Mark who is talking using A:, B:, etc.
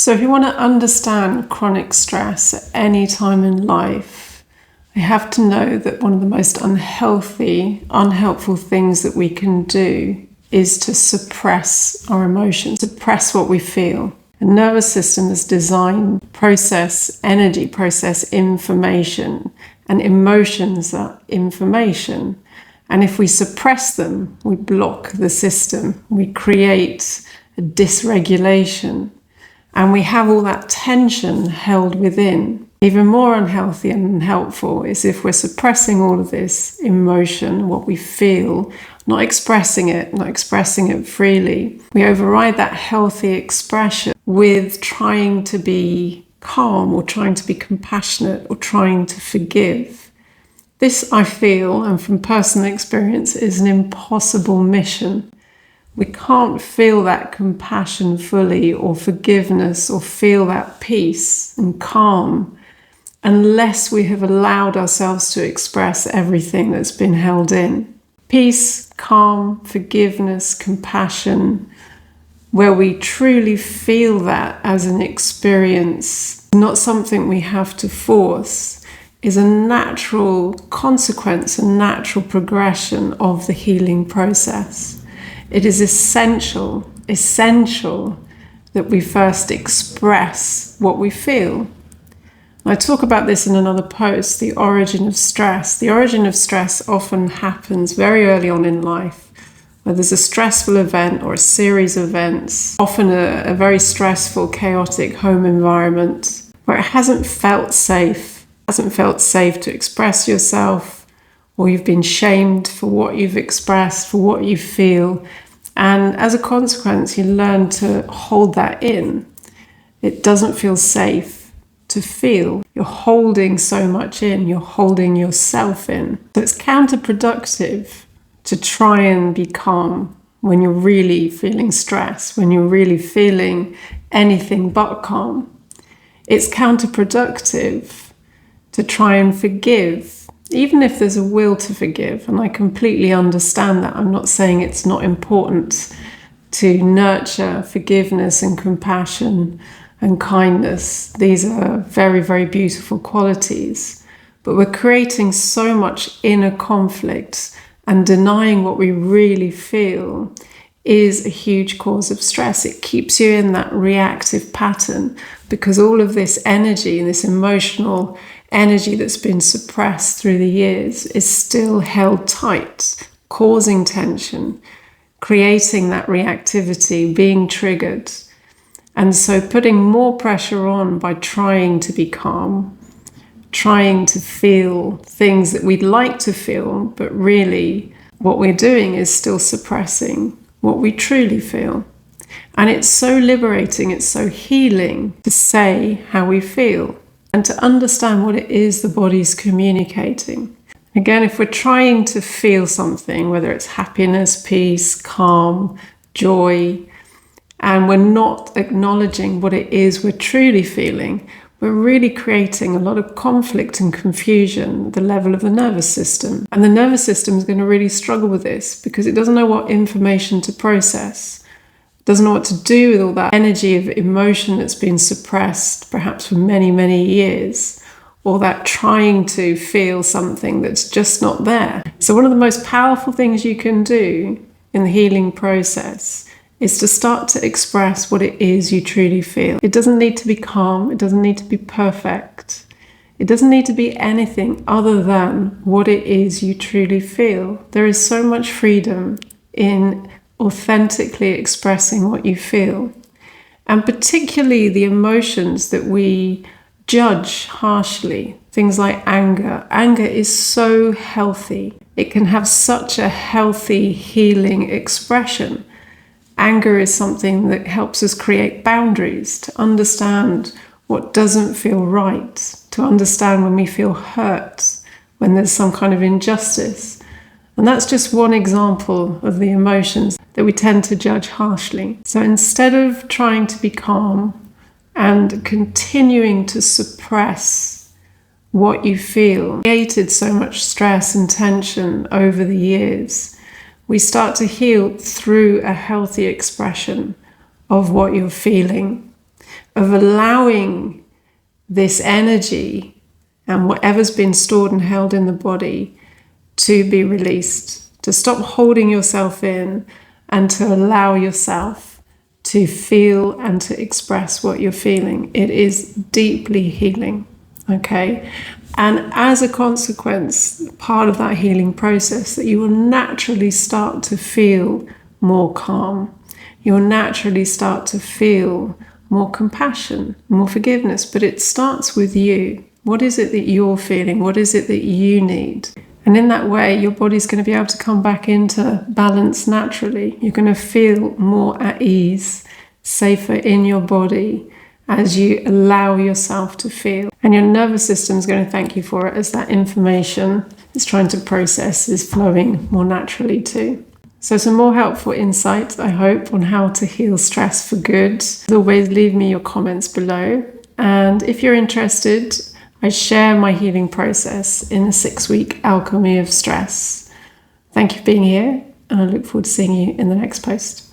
A: So if you want to understand chronic stress at any time in life, you have to know that one of the most unhelpful things that we can do is to suppress our emotions, suppress what we feel. The nervous system is designed to process energy, process information, and emotions are information. And if we suppress them, we block the system, we create a dysregulation, and we have all that tension held within. Even more unhealthy and unhelpful is if we're suppressing all of this emotion, what we feel, not expressing it freely. We override that healthy expression with trying to be calm or trying to be compassionate or trying to forgive. This, I feel, and from personal experience, is an impossible mission. We can't feel that compassion fully or forgiveness or feel that peace and calm unless we have allowed ourselves to express everything that's been held in. Peace, calm, forgiveness, compassion, where we truly feel that as an experience, not something we have to force, is a natural consequence, a natural progression of the healing process. It is essential that we first express what we feel. I talk about this in another post, the origin of stress. The origin of stress often happens very early on in life, where there's a stressful event or a series of events, often a very stressful, chaotic home environment, where it hasn't felt safe to express yourself, or you've been shamed for what you've expressed, for what you feel. And as a consequence, you learn to hold that in. It doesn't feel safe to feel. You're holding so much in, you're holding yourself in. So it's counterproductive to try and be calm when you're really feeling stress, when you're really feeling anything but calm. It's counterproductive to try and forgive, even if there's a will to forgive. And I completely understand that. I'm not saying it's not important to nurture forgiveness and compassion and kindness. These are very, very beautiful qualities. But we're creating so much inner conflict, and denying what we really feel is a huge cause of stress. It keeps you in that reactive pattern because all of this energy and this emotional energy that's been suppressed through the years is still held tight, causing tension, creating that reactivity, being triggered. And so putting more pressure on by trying to be calm, trying to feel things that we'd like to feel, but really what we're doing is still suppressing what we truly feel. And it's so liberating, it's so healing to say how we feel and to understand what it is the body's communicating. Again, if we're trying to feel something, whether it's happiness, peace, calm, joy, and we're not acknowledging what it is we're truly feeling, we're really creating a lot of conflict and confusion at the level of the nervous system. And the nervous system is going to really struggle with this because it doesn't know what information to process. It doesn't know what to do with all that energy of emotion that's been suppressed, perhaps for many, many years, or that trying to feel something that's just not there. So one of the most powerful things you can do in the healing process is to start to express what it is you truly feel. It doesn't need to be calm. It doesn't need to be perfect. It doesn't need to be anything other than what it is you truly feel. There is so much freedom in authentically expressing what you feel. And particularly the emotions that we judge harshly, things like anger. Anger is so healthy. It can have such a healthy, healing expression. Anger is something that helps us create boundaries, to understand what doesn't feel right, to understand when we feel hurt, when there's some kind of injustice. And that's just one example of the emotions that we tend to judge harshly. So instead of trying to be calm and continuing to suppress what you feel, created so much stress and tension over the years, we start to heal through a healthy expression of what you're feeling. of allowing this energy and whatever's been stored and held in the body to be released, to stop holding yourself in and to allow yourself to feel and to express what you're feeling. It is deeply healing, okay? And as a consequence, part of that healing process, that you will naturally start to feel more calm. You'll naturally start to feel more compassion, more forgiveness, but it starts with you. What is it that you're feeling? What is it that you need? And in that way, your body's going to be able to come back into balance naturally. You're going to feel more at ease, safer in your body as you allow yourself to feel. And your nervous system is going to thank you for it as that information it's trying to process is flowing more naturally too. So some more helpful insights, I hope, on how to heal stress for good. As always, leave me your comments below. And if you're interested, I share my healing process in a 6-week Alchemy of Stress. Thank you for being here, and I look forward to seeing you in the next post.